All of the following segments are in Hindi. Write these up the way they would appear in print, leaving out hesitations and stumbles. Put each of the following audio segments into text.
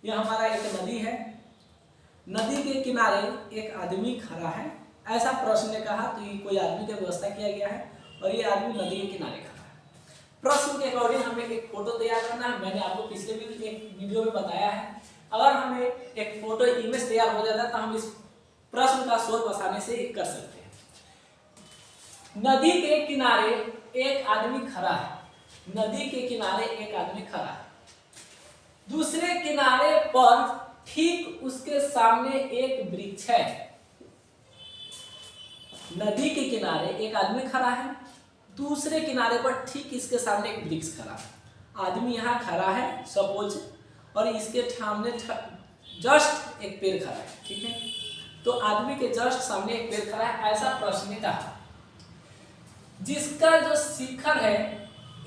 यह हमारा एक नदी है। नदी के किनारे एक आदमी खड़ा है, ऐसा प्रश्न ने कहा। तो ये कोई आदमी का व्यवस्था किया गया है और ये आदमी नदी के किनारे खड़ा है। प्रश्न के अकॉर्डिंग हमें एक फोटो तैयार करना है। मैंने आपको पिछले भी एक वीडियो में बताया है, अगर हमें एक फोटो इमेज तैयार हो जाता है तो हम इस प्रश्न का सोच आसानी से कर सकते हैं। नदी के किनारे एक आदमी खड़ा है, नदी के किनारे एक आदमी खड़ा है, दूसरे किनारे पर ठीक उसके सामने एक वृक्ष है। नदी के किनारे एक आदमी खड़ा है, दूसरे किनारे पर ठीक इसके सामने एक वृक्ष खड़ा है। आदमी यहाँ खड़ा है सपोज, और इसके सामने जस्ट एक पेड़ खड़ा है, ठीक है। तो आदमी के जस्ट सामने एक पेड़ खड़ा है, ऐसा प्रश्न ने कहा। जिसका जो शिखर है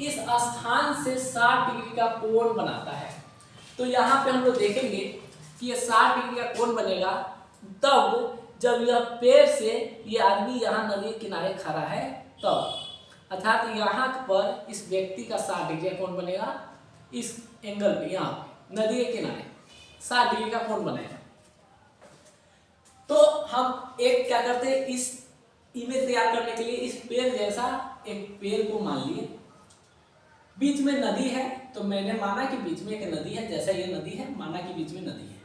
इस स्थान से 60 डिग्री का कोण बनाता है। तो यहाँ पे हम लोग देखेंगे कि ये 60 डिग्री का कोण बनेगा तब जब यह पेड़ से ये आदमी यहाँ नदी के किनारे खड़ा है तब, अर्थात यहाँ पर इस व्यक्ति का 60 डिग्री का कोण बनेगा। इस एंगल पे यहाँ पे नदी के किनारे 60 डिग्री का कोण बनेगा। तो हम एक क्या करते हैं, इस इमेज तैयार करने के लिए इस पेड़ जैसा एक पेड़ को मान लिए, बीच में नदी है। तो मैंने माना कि बीच में एक नदी है, जैसा ये नदी है माना कि बीच में नदी है,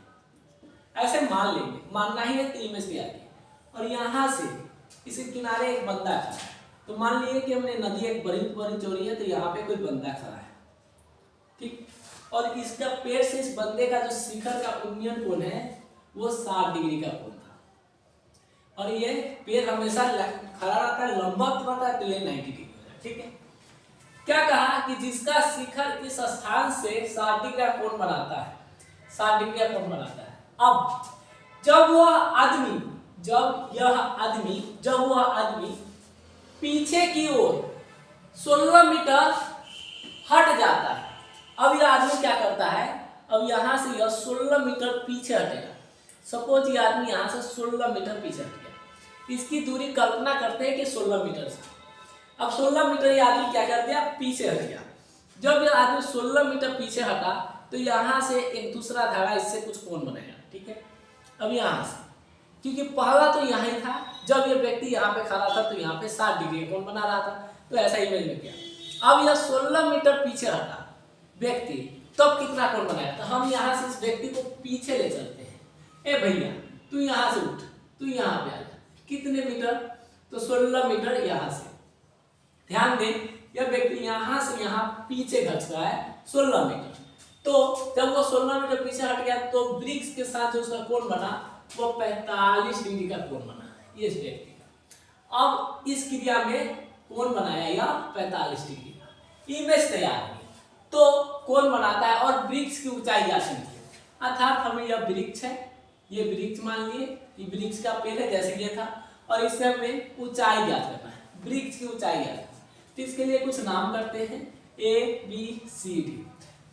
ऐसे मान लेंगे। मानना ही है तो इमेज तैयार की। और यहाँ से इसके किनारे एक बंदा खड़ा है, तो मान लिए कि हमने नदी एक बड़ी बड़ी चौड़ी है, तो यहाँ पे कोई बंदा खड़ा है, ठीक। और इसका पेड़ से इस बंदे का जो शिखर का उन्नयन कोण है वो 60 डिग्री का कोण था। और ये पेड़ हमेशा खड़ा रहता है, लंबा रहता है, तो ये 90 डिग्री होता है, ठीक है। क्या कहा कि जिसका शिखर इस स्थान से 60 डिग्री का कोण बनाता है, 60 डिग्री का कोण बनाता है। अब जब वह आदमी पीछे की ओर 16 मीटर हट जाता है। अब यह आदमी क्या करता है, अब यहाँ से यह 16 मीटर पीछे हटेगा। सपोज ये आदमी यहाँ से 16 मीटर पीछे हट गया। इसकी दूरी कल्पना करते हैं कि 16 मीटर से। अब 16 मीटर ये आदमी क्या कर दिया, पीछे हट गया। जब ये आदमी 16 मीटर पीछे हटा तो यहाँ से एक दूसरा धागा इससे कुछ कोण बनाएगा, ठीक है। अब यहाँ से, क्योंकि पहला तो यहाँ ही था, जब ये व्यक्ति यहाँ पे खड़ा था तो यहाँ पे 60 डिग्री कोण बना रहा था, तो ऐसा इमेज में किया। अब यह 16 मीटर पीछे हटा व्यक्ति, तब कितना कोण बनाया, तो हम यहाँ से इस व्यक्ति को पीछे ले चलते हैं। ए भैया तू यहाँ से उठ, तू यहाँ पे आ जा, कितने मीटर, तो 16 मीटर यहाँ से। ध्यान दें यह व्यक्ति यहाँ से यहाँ पीछे घट रहा है 16 मीटर। तो जब वो 16 मीटर पीछे हट गया तो वृक्ष के साथ जो उसका कोण बना वो 45 डिग्री का कोण बना ये इस व्यक्ति का। अब इस क्रिया में कोण बनाया या 45 डिग्री का, इमेज तैयार हुई। तो कोण बनाता है और वृक्ष की ऊंचाई ज्ञात कीजिए, अर्थात हमें यह वृक्ष है, ये वृक्ष मान लिए, ये वृक्ष का पेड़ है जैसे ये था, और इससे हमें ऊंचाई ज्ञात करना है, वृक्ष की ऊंचाई ज्ञात। तो इसके लिए कुछ नाम करते हैं ABCD।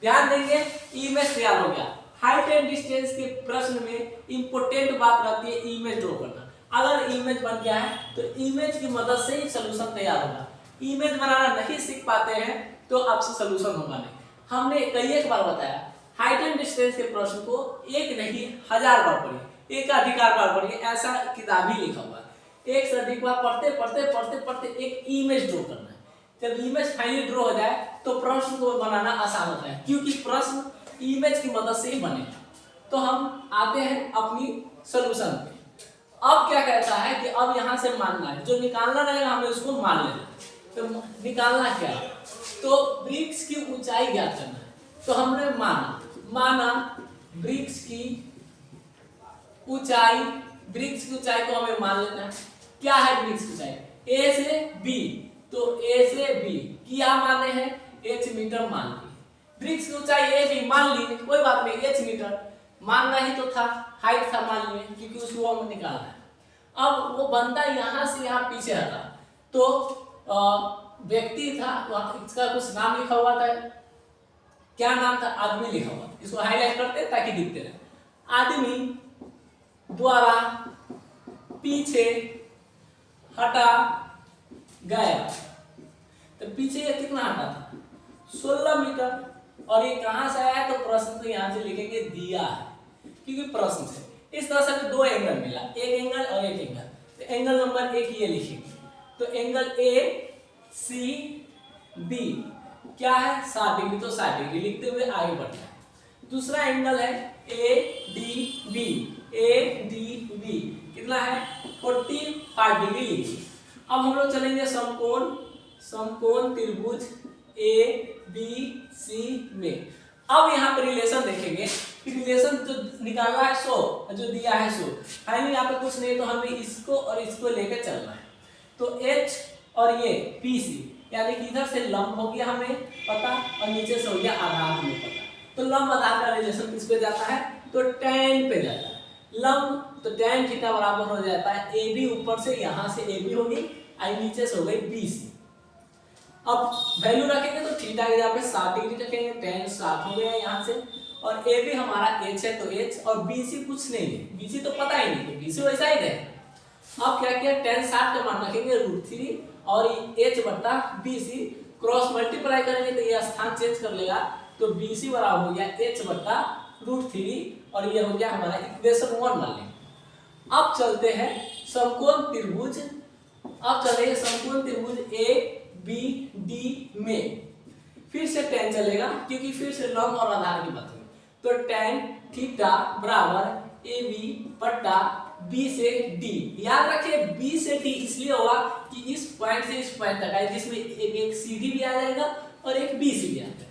ध्यान देंगे इमेज तैयार हो गया। हाइट एंड डिस्टेंस के प्रश्न में इंपोर्टेंट बात रहती है इमेज ड्रॉ करना। अगर इमेज बन गया है तो इमेज की मदद से ही सोल्यूशन तैयार होगा। इमेज बनाना नहीं सीख पाते हैं तो आपसे सोल्यूशन होगा नहीं। हमने कई एक बार बताया हाइट एंड डिस्टेंस के प्रश्न को एक नहीं 1000 बार पढ़िए, एक अधिकार बार पढ़िए, ऐसा किताब ही लिखा हुआ है। एक से अधिक बार पढ़ते एक इमेज ड्रॉ करना है। जब इमेज फाइनली ड्रॉ हो जाए तो प्रश्न को बनाना आसान होता है, क्योंकि प्रश्न इमेज की मदद से ही बनेगा। तो हम आते हैं अपनी सोल्यूशन पे। अब क्या कहता है कि अब यहाँ से मानना है, जो निकालना रहेगा हमें उसको मान लेना है। तो निकालना क्या है, तो वृक्ष की ऊंचाई ज्ञात करना है। तो हमने माना वृक्ष की ऊंचाई को हमें मान लेना है। क्या है वृक्ष की ऊंचाई, A से B, तो A से B क्या माने हैं, H मीटर मान लिए। वृक्ष की ऊंचाई AB मान ली, कोई बात नहीं, H मीटर मानना ही तो था, हाइट था मान लिए, क्योंकि उसको हमें निकालना है। अब वो बंदा यहाँ से यहाँ पीछे हटा, तो व्यक्ति था, इसका कुछ नाम लिखा हुआ था, क्या नाम था, आदमी लिखा हुआ। इसको हाईलाइट करते ताकि दिखते रहे। आदमी द्वारा पीछे हटा गया, तो पीछे ये कितना हटा था, 16 मीटर। और ये कहां से आया, तो प्रश्न तो यहां से लिखेंगे दिया है, क्योंकि प्रश्न से इस तरह से दो एंगल मिला, एक एंगल और एक एंगल, तो एंगल नंबर एक ये लिखेंगे, तो एंगल ए सी बी क्या है 60 डिग्री, तो 60 डिग्री लिखते हुए आगे बढ़ना है। दूसरा एंगल है A D B, A D B कितना है 45 डिग्री लिखिए। अब हम लोग चलेंगे समकोण त्रिभुज ए बी सी में। अब यहाँ पे रिलेशन देखेंगे, रिलेशन जो निकालना है 100 जो दिया है 100, फाइनली यहाँ पे कुछ नहीं तो हमें इसको और इसको लेकर चलना है। तो H और ये BC यानी कि इधर से लंब हो गया हमें पता और नीचे से हो गया आधार हमें पता। तो लंब आधार का रिलेशन किस पे जाता है, तो tan पे जाता है। लंब तो tan थीटा बराबर हो जाता है AB, ऊपर से यहाँ से AB होगी और नीचे से हो गई BC। अब वैल्यू रखेंगे तो थीटा के जगह पे 60 डिग्री रखेंगे, tan 60 हो गया यहाँ से, और AB हमारा H है तो H, और BC कुछ नहीं है, BC तो पता ही नहीं, तो BC वैसा ही है। अब क्या किया, tan 60 का मान रखेंगे √3 और H बट्टा BC क्रॉस मल्टीप्लाई करेंगे तो ये स्थान चेंज कर लेगा, तो BC बराबर हो गया H बट्टा √3 और ये हो गया हमारा इक्वेशन 1 मान लेंगे। अब चलते हैं समकोण त्रिभुज, अब चलेंगे समकोण त्रिभुज ए बी डी में, फिर से tan चलेगा क्योंकि फिर से लंब और आधार की बात है, तो tan थीटा बराबर ए बी बट्टा बी से डी। याद रखिए बी से डी इसलिए होगा कि इस पॉइंट से इस पॉइंट तक है, जिसमें एक सीधी भी आ जाएगा और एक बी सी भी आ जाएगा।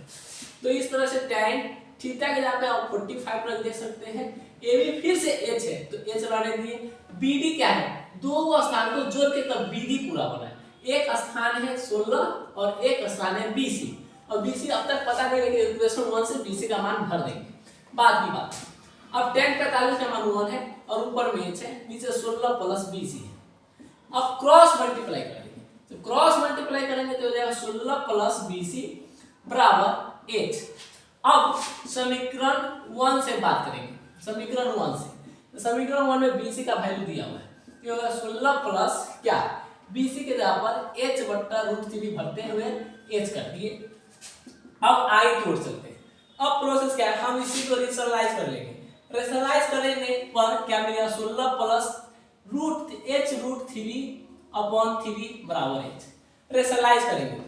तो इस तरह से tan थीटा के जगह पे आप 45 रख दे सकते हैं। ए बी फिर से एच है तो एच रहने दिए। बी डी क्या है, दो स्थान को जोड़ के तब बी डी पूरा बना है। एक स्थान है 16 और एक स्थान है BC, और BC अब तक पता नहीं है, इक्वेशन 1 से BC का मान भर देंगे, बाद की बात। अब tan 45 का मान 1 है और ऊपर में h है, नीचे 16 प्लस BC है। अब क्रॉस मल्टीप्लाई करेंगे, तो क्रॉस मल्टीप्लाई करेंगे तो हो जाएगा 16 प्लस BC बराबर h। अब समीकरण 1 से बात करेंगे, समीकरण 1 से, तो समीकरण 1 में BC का वैल्यू दिया हुआ है, ये होगा 16 प्लस क्या BC के जगह पर h बट्टा √3 भरते हुए h कर दिए। अब I की ओर चलते हैं। अब प्रोसेस क्या है, हम इसी को रेशनलाइज कर लेंगे। रेशनलाइज करने पर क्या मिलेगा, 16 प्लस h√3 अपॉन 3 बराबर h। रेशनलाइज करेंगे।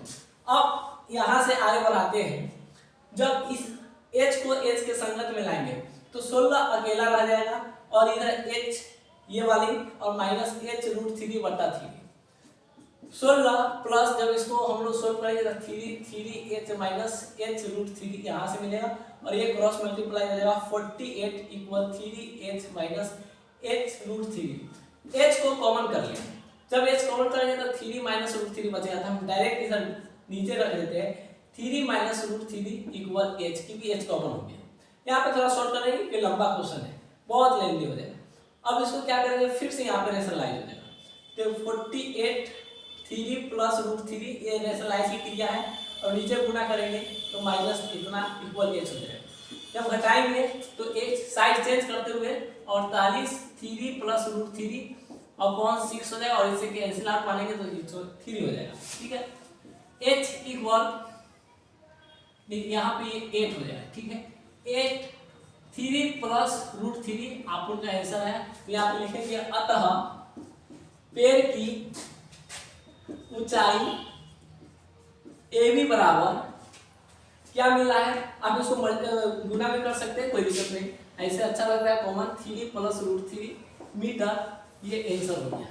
अब यहाँ से आगे बढ़ाते हैं, जब इस h को h के संगत में लाएंगे तो 16 अकेला रह जाएगा और इधर h ये वाली और माइनस h√3 बटा 3। 16 प्लस जब इसको हम लोग सोल्व करेंगे तो 3h माइनस h√3 यहाँ से मिलेगा और ये क्रॉस मल्टीप्लाई हो जाएगा 48 equal 3h minus h√3। h को कॉमन कर लेंगे, जब h कॉमन करेंगे तो 3 माइनस √3 बचेगा, तो हम डायरेक्ट इधर नीचे रख देते हैं 3 माइनस √3 इक्वल h, क्योंकि h कॉमन हो गया। यहाँ पे थोड़ा शॉर्ट करेंगे कि लंबा क्वेश्चन है, बहुत लेंथी हो जाएगा। अब इसको क्या करेंगे, फिर से यहाँ पे रेशनलाइज हो जाएगा, तो 48 3 प्लस √3 ये रेशनलाइज की क्रिया है और नीचे गुना करेंगे तो माइनस इतना इक्वल h हो जाएगा। जब घटाएंगे तो h साइड चेंज करते हुए 48 3 प्लस √3 अपॉन 6 हो जाएगा और इसे कैंसिल आउट मानेंगे तो 3 हो जाएगा, ठीक है। h इक्वल यहाँ पे 8 हो जाएगा, ठीक है। 8 3 प्लस √3 आप लोग का आंसर है, तो यहाँ पे लिखेंगे अतः पेड़ की ऊंचाई AB बराबर क्या मिल रहा है, आप इसको गुना भी कर सकते हैं, कोई दिक्कत नहीं, ऐसे अच्छा लग रहा है कॉमन 3 प्लस √3 मीटर, ये आंसर हो गया।